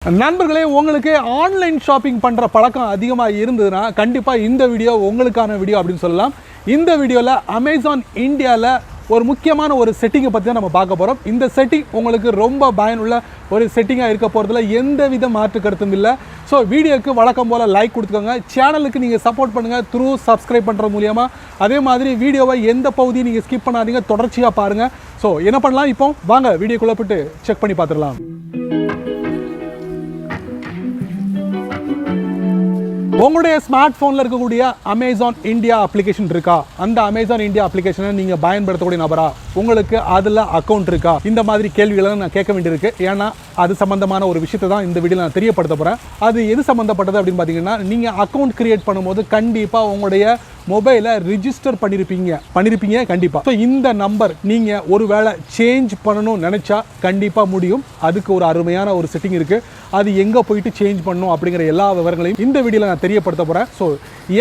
நண்பர்களே, உங்களுக்கு online shopping பண்ணுற பழக்கம் அதிகமாக இருந்ததுன்னா கண்டிப்பாக இந்த வீடியோ உங்களுக்கான வீடியோ அப்படின்னு சொல்லலாம். இந்த வீடியோவில் அமேசான் இந்தியாவில் ஒரு முக்கியமான ஒரு செட்டிங்கை பற்றி தான் நம்ம பார்க்க போகிறோம். இந்த செட்டிங் உங்களுக்கு ரொம்ப பயனுள்ள ஒரு செட்டிங்காக இருக்க போகிறதுல எந்த வித மாற்று கருத்தும் இல்லை. ஸோ வீடியோக்கு வழக்கம் போல் லைக் கொடுத்துக்கோங்க. சேனலுக்கு நீங்கள் சப்போர்ட் பண்ணுங்கள் த்ரூ சப்ஸ்கிரைப் பண்ணுறது மூலியமாக. அதே மாதிரி வீடியோவை எந்த பகுதியும் நீங்கள் ஸ்கிப் பண்ணாதீங்க, தொடர்ச்சியாக பாருங்கள். ஸோ என்ன பண்ணலாம், இப்போ வாங்க வீடியோக்குள்ளே போய்ட்டு செக் பண்ணி பார்த்துடலாம். உங்களுடைய ஸ்மார்ட் ஃபோனில் இருக்கக்கூடிய அமேசான் இந்தியா அப்ளிகேஷன் இருக்கா? அந்த அமேசான் இந்தியா அப்ளிகேஷனை நீங்கள் பயன்படுத்தக்கூடிய நபரா? உங்களுக்கு அதில் அக்கௌண்ட் இருக்கா? இந்த மாதிரி கேள்விகளை நான் கேட்க வேண்டியிருக்கு. ஏன்னா அது சம்மந்தமான ஒரு விஷயத்தை தான் இந்த வீடியோவில் நான் தெரியப்படுத்த போகிறேன். அது எது சம்மந்தப்பட்டது அப்படின்னு பார்த்தீங்கன்னா, நீங்கள் அக்கௌண்ட் கிரியேட் பண்ணும்போது கண்டிப்பாக உங்களுடைய மொபைலை ரிஜிஸ்டர் பண்ணியிருப்பீங்க கண்டிப்பாக. ஸோ இந்த நம்பர் நீங்கள் ஒரு வேளை சேஞ்ச் பண்ணணும்னு நினச்சா கண்டிப்பாக முடியும். அதுக்கு ஒரு அருமையான ஒரு செட்டிங் இருக்குது. அது எங்கே போயிட்டு சேஞ்ச் பண்ணணும் அப்படிங்கிற எல்லா விவரங்களையும் இந்த வீடியோவில் நான் தெரியப்படுத்த போகிறேன். ஸோ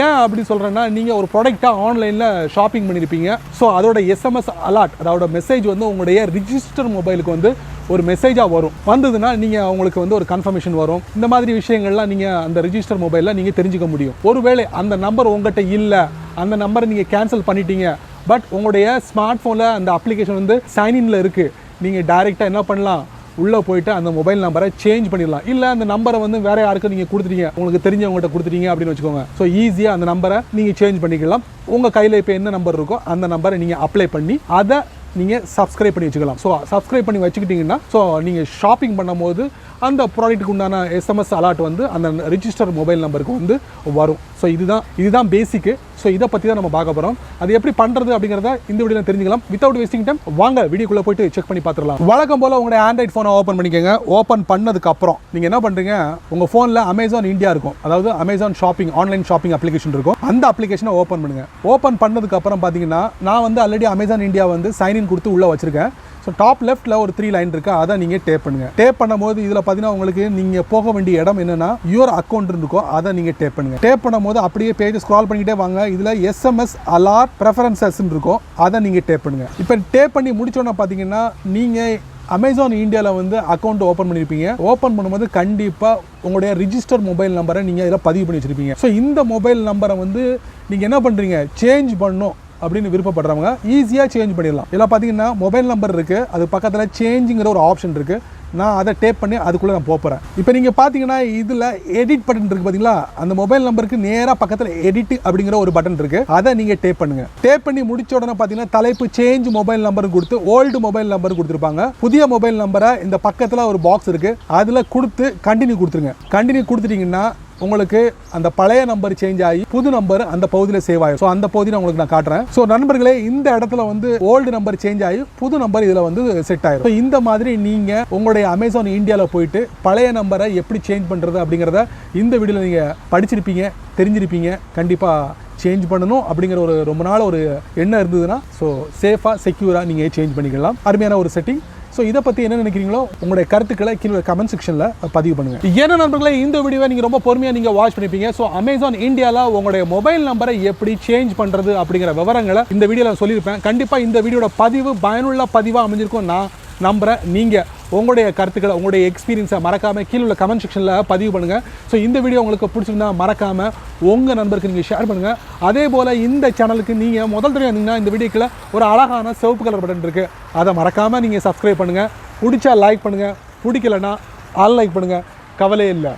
ஏன் அப்படி சொல்கிறேன்னா, நீங்கள் ஒரு ப்ராடக்டாக ஆன்லைனில் ஷாப்பிங் பண்ணியிருப்பீங்க. ஸோ அதோட எஸ்எம்எஸ் அலர்ட், அதோட மெசேஜ் வந்து உங்களுடைய ரிஜிஸ்டர் மொபைலுக்கு வந்து ஒரு மெசேஜாக வந்ததுன்னா நீங்கள் உங்களுக்கு வந்து ஒரு கன்ஃபர்மேஷன் வரும். இந்த மாதிரி விஷயங்கள்லாம் நீங்கள் அந்த ரிஜிஸ்டர் மொபைலில் நீங்கள் தெரிஞ்சுக்க முடியும். ஒருவேளை அந்த நம்பர் உங்கள்கிட்ட இல்லை, அந்த நம்பரை நீங்கள் கேன்சல் பண்ணிட்டீங்க, பட் உங்களுடைய ஸ்மார்ட் ஃபோனில் அந்த அப்ளிகேஷன் வந்து சைன்இன்ல இருக்குது, நீங்கள் டைரெக்டாக என்ன பண்ணலாம், உள்ளே போய்ட்டு அந்த மொபைல் நம்பரை சேஞ்ச் பண்ணிடலாம். இல்லை அந்த நம்பரை வந்து வேறு யாருக்கும் நீங்கள் கொடுத்துட்டீங்க, உங்களுக்கு தெரிஞ்சவங்கள்ட்ட கொடுத்துட்டீங்க அப்படின்னு வச்சுக்கோங்க. ஸோ ஈஸியாக அந்த நம்பரை நீங்கள் சேஞ்ச் பண்ணிக்கலாம். உங்கள் கையில் இப்போ என்ன நம்பர் இருக்கோ அந்த நம்பரை நீங்கள் அப்ளை பண்ணி அதை நீங்கள் சப்ஸ்கிரைப் பண்ணி வச்சுக்கலாம். ஸோ சப்ஸ்கிரைப் பண்ணி வச்சுக்கிட்டிங்கன்னா ஸோ நீங்கள் ஷாப்பிங் பண்ணும்போது அந்த ப்ராடக்ட்டுக்கு உண்டான எஸ்எம்எஸ் அலர்ட் வந்து அந்த ரிஜிஸ்டர் மொபைல் நம்பருக்கு வந்து வரும். ஸோ இதுதான் பேசிக்கு. ஸோ இதை பற்றி தான் நம்ம பார்க்க போகிறோம். அது எப்படி பண்ணுறது அப்படிங்கிறத இந்த வீடியோவில் தெரிஞ்சுக்கலாம். வித்தவுட் வேஸ்டிங் டைம் வாங்க வீடியோக்குள்ளே போய்ட்டு செக் பண்ணி பார்த்துடலாம். வழக்கம் போல் உங்களுடைய ஆண்ட்ராய்ட் ஃபோனை ஓப்பன் பண்ணிக்கோங்க. ஓப்பன் பண்ணதுக்கப்புறம் நீங்கள் என்ன பண்ணுறீங்க, உங்கள் ஃபோனில் அமேசான் இந்தியா இருக்கும், அதாவது Amazon shopping online shopping application இருக்கும். அந்த அப்ளிகேஷனை ஓப்பன் பண்ணுங்கள். ஓப்பன் பண்ணதுக்கப்புறம் பார்த்தீங்கன்னா, நான் வந்து ஆல்ரெடி அமேசான் இந்தியா வந்து சைன்இன் கொடுத்து உள்ளே வச்சுருக்கேன். ஸோ டாப் லெஃப்ட்டில் ஒரு 3 லைன் இருக்குது, அதை நீங்கள் டேப் பண்ணுங்கள். டேப் பண்ணும்போது இதில் பார்த்தீங்கன்னா உங்களுக்கு நீங்கள் போக வேண்டிய இடம் என்னென்னா, யுவர் அக்கௌண்ட் இருக்கும், அதை நீங்கள் டேப் பண்ணுங்கள். டேப் பண்ணும்போது அப்படியே பேஜ் ஸ்க்ரால் பண்ணிக்கிட்டே வாங்க. இதில் எஸ்எம்எஸ் அலர்ட் ப்ரெஃபரன்சஸ்ன்னு இருக்கும், அதை நீங்கள் டேப் பண்ணுங்கள். இப்போ டேப் பண்ணி முடிச்சோன்னா பார்த்தீங்கன்னா, நீங்கள் அமேசான் இந்தியாவில் வந்து அக்கௌண்ட் ஓப்பன் பண்ணியிருப்பீங்க. ஓப்பன் பண்ணும்போது கண்டிப்பாக உங்களுடைய ரிஜிஸ்டர் மொபைல் நம்பரை நீங்கள் இதில் பதிவு பண்ணி வச்சுருப்பீங்க. ஸோ இந்த மொபைல் நம்பரை வந்து நீங்கள் என்ன பண்ணுறீங்க, சேஞ்ச் பண்ணணும் அப்படின்னு விருப்பப்படுறவங்க ஈஸியாக சேஞ்ச் பண்ணிடலாம். இதில் பார்த்தீங்கன்னா மொபைல் நம்பர் இருக்குது, அது பக்கத்தில் சேஞ்சுங்கிற ஒரு ஆப்ஷன் இருக்குது. நான் அதை டேப் பண்ணி அதுக்குள்ளே நான் போகிறேன். இப்போ நீங்கள் பார்த்தீங்கன்னா இதில் எடிட் பட்டன் இருக்குது பார்த்தீங்களா, அந்த மொபைல் நம்பருக்கு நேராக பக்கத்தில் எடிட் அப்படிங்கிற ஒரு பட்டன் இருக்குது, அதை நீங்கள் டேப் பண்ணுங்கள். டேப் பண்ணி முடிச்ச உடனே பார்த்தீங்கன்னா தலைப்பு சேஞ்ச் மொபைல் நம்பர் கொடுத்து ஓல்டு மொபைல் நம்பர் கொடுத்துருப்பாங்க. புதிய மொபைல் நம்பரை இந்த பக்கத்தில் ஒரு பாக்ஸ் இருக்குது, அதில் கொடுத்து கண்டினியூ கொடுத்துருங்க. கண்டினியூ கொடுத்துட்டிங்கன்னா உங்களுக்கு அந்த பழைய நம்பர் சேஞ்ச் ஆகி புது நம்பர் அந்த பகுதியில் சேவ் ஆகும். ஸோ அந்த பகுதியை உங்களுக்கு நான் காட்டுறேன். ஸோ நண்பர்களே, இந்த இடத்துல வந்து ஓல்டு நம்பர் சேஞ்ச் ஆகி புது நம்பர் இதில் வந்து செட் ஆயிடும். ஸோ இந்த மாதிரி நீங்கள் உங்களுடைய அமேசான் இந்தியாவில் போயிட்டு பழைய நம்பரை எப்படி சேஞ்ச் பண்ணுறது அப்படிங்கிறத இந்த வீடியோவில் நீங்கள் படிச்சிருப்பீங்க, தெரிஞ்சிருப்பீங்க. கண்டிப்பாக சேஞ்ச் பண்ணணும் அப்படிங்கிற ஒரு ரொம்ப நாள் ஒரு எண்ணம் இருந்ததுன்னா ஸோ சேஃபாக செக்யூராக நீங்கள் சேஞ்ச் பண்ணிக்கலாம். அருமையான ஒரு செட்டிங். ஸோ இதை பற்றி என்ன நினைக்கிறீங்களோ உங்களுடைய கருத்துக்களை கீழே கமெண்ட் செக்ஷனில் பதிவு பண்ணுங்கள். ஏன்னா நண்பர்களே, இந்த வீடியோவை நீங்கள் ரொம்ப பொறுமையாக நீங்கள் வாட்ச் பண்ணிப்பீங்க. ஸோ அமேசான் இந்தியாவில் உங்களுடைய மொபைல் நம்பரை எப்படி சேஞ்ச் பண்ணுறது அப்படிங்கிற விவரங்களை இந்த வீடியோவில் சொல்லியிருப்பேன். கண்டிப்பாக இந்த வீடியோட பதிவு பயனுள்ள பதிவாக அமைஞ்சிருக்கும் நான் நம்புகிறேன். நீங்கள் உங்களுடைய கருத்துக்களை, உங்களுடைய எக்ஸ்பீரியன்ஸை மறக்காமல் கீழே உள்ள கமெண்ட் செக்ஷனில் பதிவு பண்ணுங்கள். ஸோ இந்த வீடியோ உங்களுக்கு பிடிச்சிருந்தா மறக்காமல் உங்கள் நண்பருக்கு நீங்கள் ஷேர் பண்ணுங்கள். அதே போல் இந்த சேனலுக்கு நீங்கள் முதல் தடவை வந்தீங்கன்னா இந்த வீடியோக்கில் ஒரு அழகான சிவப்பு கலர் பட்டன் இருக்குது, அதை மறக்காமல் நீங்கள் சப்ஸ்கிரைப் பண்ணுங்கள். பிடிச்சா லைக் பண்ணுங்கள், பிடிக்கலைன்னா அன்லைக் பண்ணுங்கள், கவலையே இல்லை.